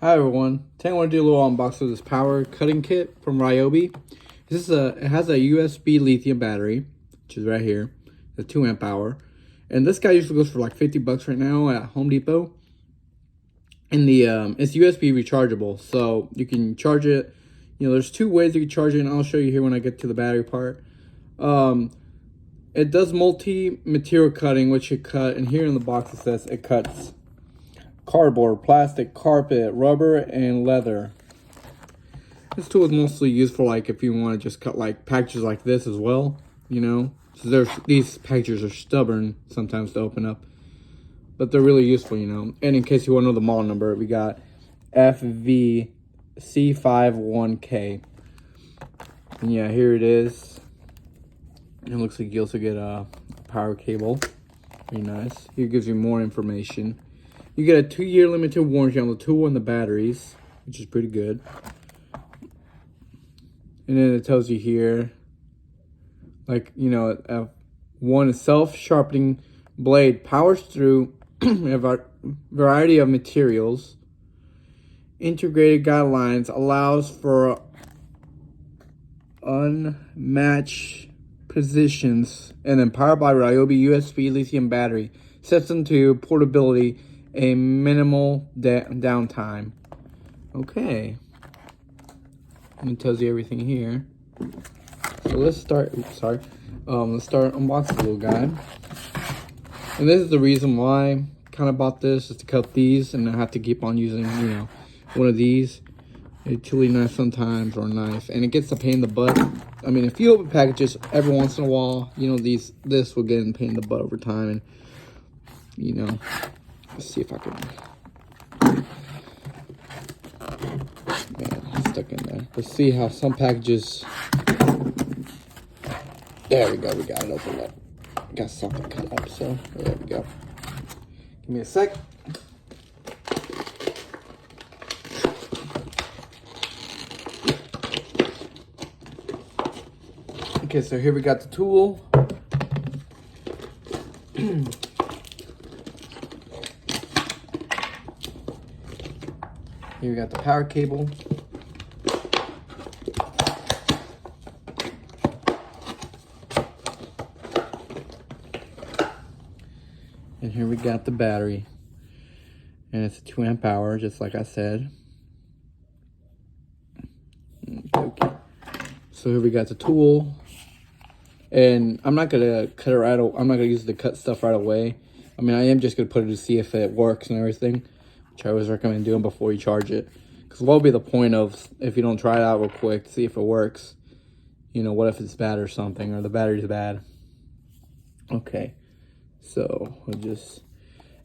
Hi everyone, today I want to do a little unboxing of this power cutting kit from Ryobi. It has a USB lithium battery, which is right here, the 2 amp hour. And this guy usually goes for like 50 bucks right now at Home Depot. And it's USB rechargeable, so you can charge it. There's two ways you can charge it, and I'll show you here when I get to the battery part. It does multi-material cutting, which it cut, and here in the box it says it cuts cardboard, plastic, carpet, rubber, and leather. This tool is mostly used for like if you want to just cut like packages like this as well, So these packages are stubborn sometimes to open up, but they're really useful, And in case you want to know the model number, we got FVC51K. And yeah, here it is. It looks like you also get a power cable. Very nice. Here it gives you more information. You get a 2-year limited warranty on the tool and the batteries, which is pretty good. And then it tells you here, like, one self-sharpening blade powers through a variety of materials. Integrated guidelines allows for unmatched positions, and then powered by Ryobi USB lithium battery. System to portability, a minimal downtime. Okay. And it tells you everything here. So let's start. Let's start unboxing the little guy. And this is the reason why I kind of bought this, is to cut these, and I have to keep on using, one of these. A chili knife sometimes, or a knife, and it gets a pain in the butt. I mean, if you open packages every once in a while, this will get in pain in the butt over time, and let's see if I can. Man, it's stuck in there. Let's see how some packages. There we go. We got it open up. Got something cut up. So there we go. Give me a sec. Okay, so here we got the tool. Here we got the power cable. And here we got the battery. And it's a 2 amp hour, just like I said. Okay. So here we got the tool. And I'm not gonna cut it right away. I'm not gonna use the cut stuff right away. I mean, I am just gonna put it to see if it works and everything, which I always recommend doing before you charge it. Because what will be the point of, if you don't try it out real quick to see if it works? What if it's bad or something, or the battery's bad? Okay, so we'll just,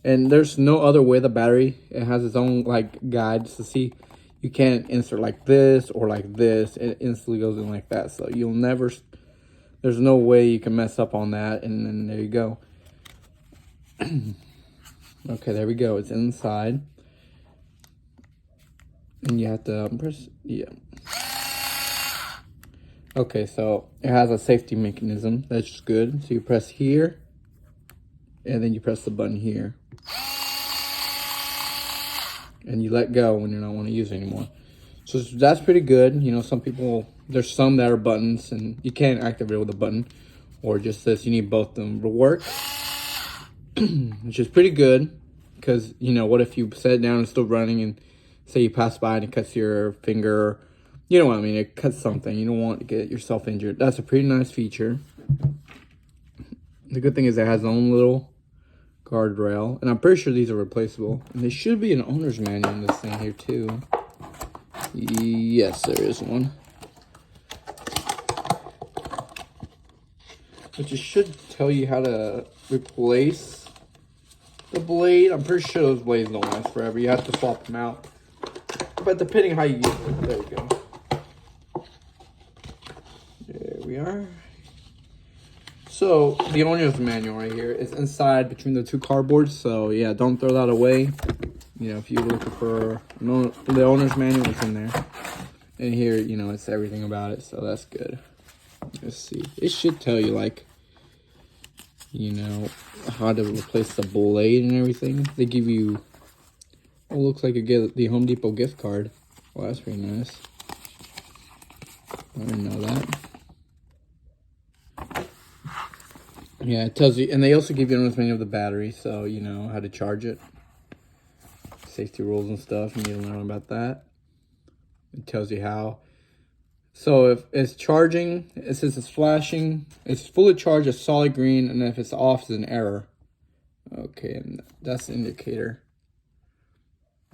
and there's no other way the battery, it has its own like guides to see. You can't insert like this or like this. It instantly goes in like that, so you'll never. There's no way you can mess up on that, and then there you go. Okay, there we go. It's inside. And you have to press, yeah. Okay, so it has a safety mechanism. That's good. So you press here, and then you press the button here. And you let go when you don't want to use it anymore. So that's pretty good. Some people, there's some that are buttons, and you can't activate it with a button, or just this. You need both of them to work, which is pretty good. Because what if you set it down and it's still running, and say you pass by and it cuts your finger? You know what I mean? It cuts something. You don't want to get yourself injured. That's a pretty nice feature. The good thing is it has its own little guardrail, and I'm pretty sure these are replaceable. And there should be an owner's manual in this thing here too. Yes, there is one. Which it should tell you how to replace the blade. I'm pretty sure those blades don't last forever. You have to swap them out. But depending how you use it, there we go. There we are. So the owner's manual right here is inside between the two cardboards. So yeah, don't throw that away. If you're looking for the owner's manual, it's in there. And here, it's everything about it, so that's good. Let's see. It should tell you, like, how to replace the blade and everything. They give you Oh, looks like you get the Home Depot gift card. Well, that's pretty nice. I didn't know that. Yeah, it tells you, and they also give you an understanding of the battery, so you know how to charge it. Safety rules and stuff, you need to learn about that. It tells you how. So if it's charging, it says it's flashing. It's fully charged, a solid green, and if it's off, it's an error. Okay, and that's the indicator.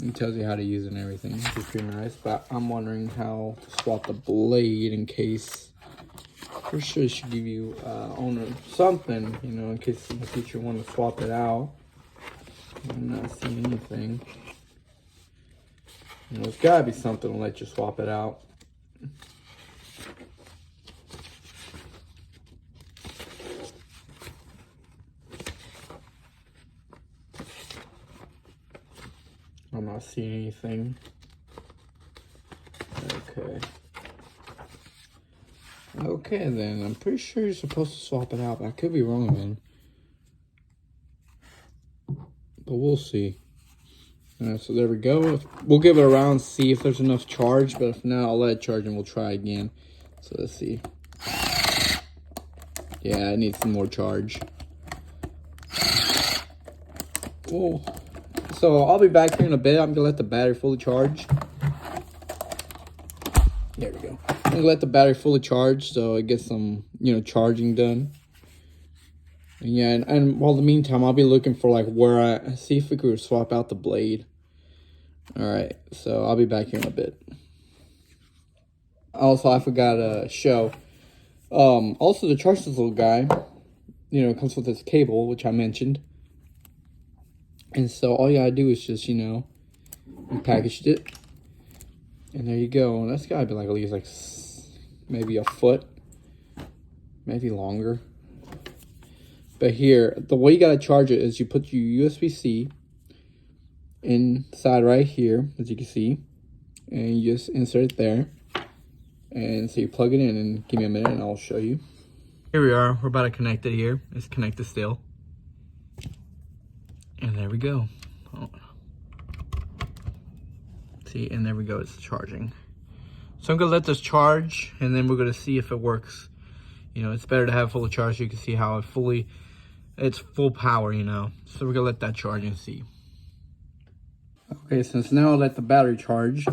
It tells you how to use it and everything, which is pretty nice. But I'm wondering how to swap the blade in case. For sure, it should give you owner something, you know, in case in the future you want to swap it out. I'm not seeing anything. You know, there's gotta be something to let you swap it out. I'm not seeing anything. Okay. Okay, then. I'm pretty sure you're supposed to swap it out, but I could be wrong, man. But we'll see. So there we go. We'll give it a round, see if there's enough charge, but if not, I'll let it charge and we'll try again. So let's see. Yeah, it needs some more charge. Cool. So I'll be back here in a bit. I'm gonna let the battery fully charge. There we go. I'm gonna let the battery fully charge so it gets some, you know, charging done. And yeah, and while in the meantime, I'll be looking for like where I see if we could swap out the blade. All right, so I'll be back here in a bit. Also, I forgot to show. Also, to charge this little guy, you know, it comes with this cable, which I mentioned. And so all you gotta do is just, you know, you packaged it. And there you go. And that's gotta be like at least like maybe a foot, maybe longer. But here, the way you gotta charge it is you put your USB-C inside right here, as you can see, and you just insert it there. And so you plug it in, and give me a minute and I'll show you. Here we are. We're about to connect it here. It's connected still. And there we go. Oh. See, and there we go. It's charging. So I'm gonna let this charge, and then we're gonna see if it works. You know, it's better to have fully charged. You can see how it's full power, you know. So we're gonna let that charge and see. Okay, since now I'll let the battery charge.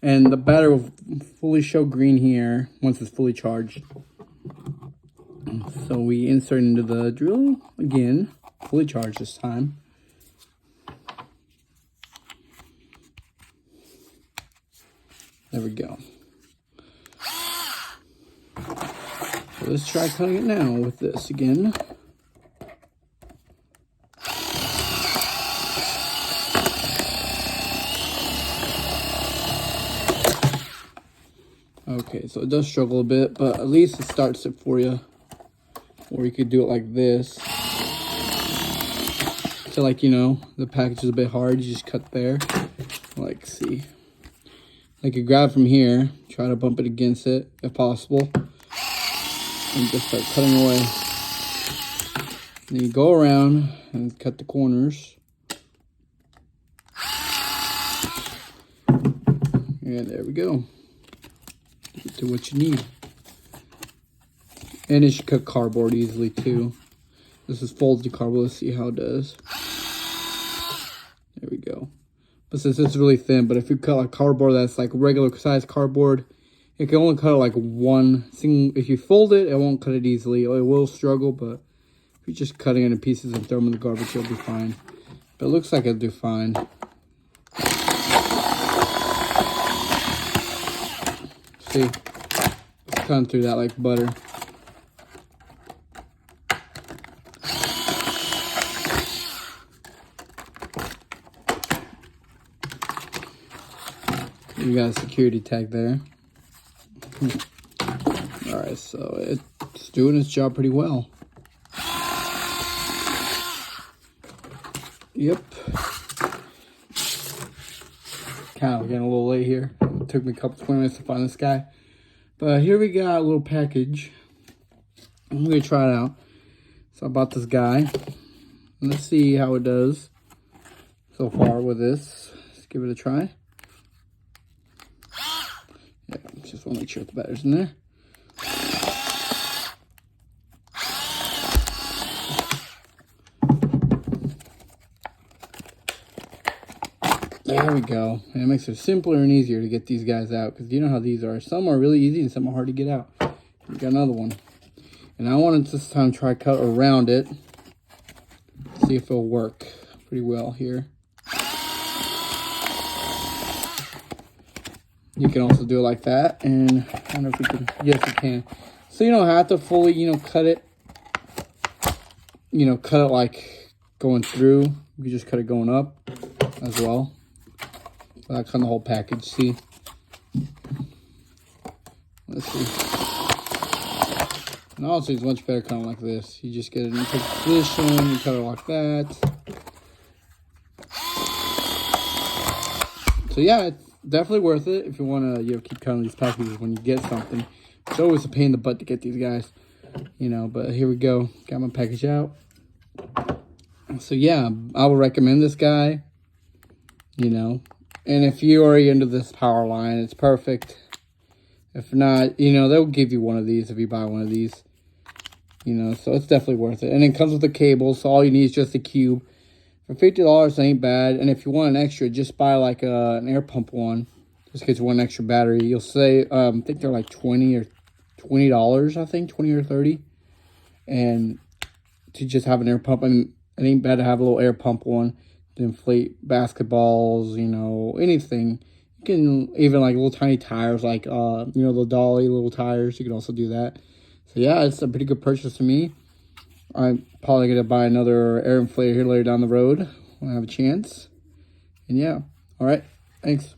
And the battery will fully show green here once it's fully charged. So we insert into the drill again, fully charged this time. There we go. So let's try cutting it now with this again. Okay, so it does struggle a bit, but at least it starts it for you. Or you could do it like this. So like, you know, the package is a bit hard, you just cut there. Like, see. Like you grab from here, try to bump it against it if possible. And just start cutting away. Then you go around and cut the corners. And there we go. To what you need. And it should cut cardboard easily too. This is folded cardboard. Let's see how it does. There we go. But since it's really thin, but if you cut like cardboard that's like regular size cardboard, it can only cut it like one single. If you fold it, it won't cut it easily. It will struggle, but if you're just cutting it in pieces and throw them in the garbage, it'll be fine. But it looks like it'll do fine. See, it's cutting through that like butter. You got a security tag there. Alright, so it's doing its job pretty well. Yep. Kind of getting a little late here. It took me a couple 20 minutes to find this guy. But here we got a little package. I'm going to try it out. So I bought this guy. Let's see how it does so far with this. give it a try. Yeah, just want to make sure the battery's in there. There we go. And it makes it simpler and easier to get these guys out, because you know how these are. Some are really easy and some are hard to get out. We got another one. And I wanted this time to try cut around it. See if it'll work pretty well here. You can also do it like that. And I don't know if we can. Yes, you can. So you don't have to fully, cut it. Cut it like going through. You just cut it going up as well. That's kind of the whole package. See? Let's see. And also, it's much better kind of like this. You just get it in position, you cut it like that. So yeah, it's definitely worth it if you want to keep cutting these packages when you get something. It's always a pain in the butt to get these guys, but here we go. Got my package out. So yeah, I would recommend this guy, and if you're already into this power line, it's perfect. If not, they'll give you one of these if you buy one of these, so it's definitely worth it. And it comes with a cable, so all you need is just a cube. For $50, it ain't bad. And if you want an extra, just buy like an air pump one. Just gets one extra battery. You'll say, I think they're like $20, I think, 20 or 30. And to just have an air pump, and it ain't bad to have a little air pump one to inflate basketballs, anything. You can even like little tiny tires, like the dolly little tires. You can also do that. So yeah, it's a pretty good purchase to me. I'm probably gonna buy another air inflator here later down the road when I have a chance. And yeah, all right, thanks.